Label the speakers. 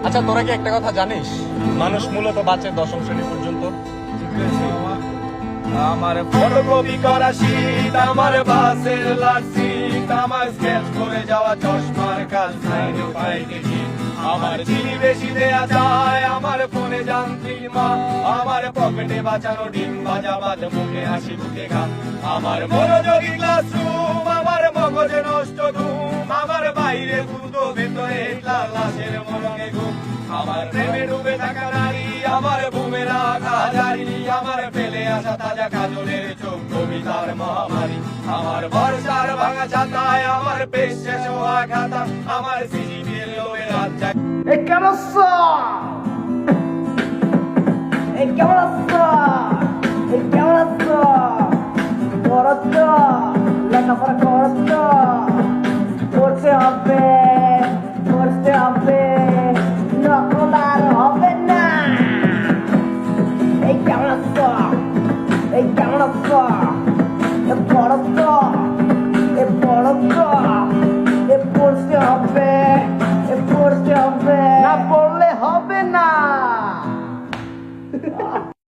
Speaker 1: আচ্ছা, তোরা কি একটা কথা জানিস, মানুষ মূলত বাঁচে দশম শ্রেণী পর্যন্ত?
Speaker 2: আমার ফটোকপি করা শীত, আমার বাসের লাসিট, আমার স্কেচ করে যাওয়া চশমার কাল সাইডে পাইতে ঠিক, আমার চিনি বেশি দেয়া যায়, আমার ফোনে যান্ত্রিক মা, আমার পকেটে বাঁচানো ডিম ভাজা বাদ, মুখে হাসি মুখে ঘাম, আমার মনোযোগী ক্লাসরুম, আমার মগজে নষ্ট ঘুম, আমার বাইরে ভূত ভেতরে লাশের মরণে ঘুম, আমার প্রেমে ডুবে থাকা নারী, আমার বুমের আঘা জারি, আমার ফেলে আসা তাজা কাজলের চোখ কবিতার মহামারী, আমার বর্ষার ভাঙা ছাতায়, আমার পেশ শেষ হওয়া খাতা, আমার সিজিপিএর লোভে রাত যায়।
Speaker 3: কেমন আছো? কেমন আছো? কেমন আছো? করছ লেখাপড়া করছ? করতে হবে, করতে হবে, নকল আর হবে না। কেমন আছো? কেমন আছো? পড়ছ? পড়ছ?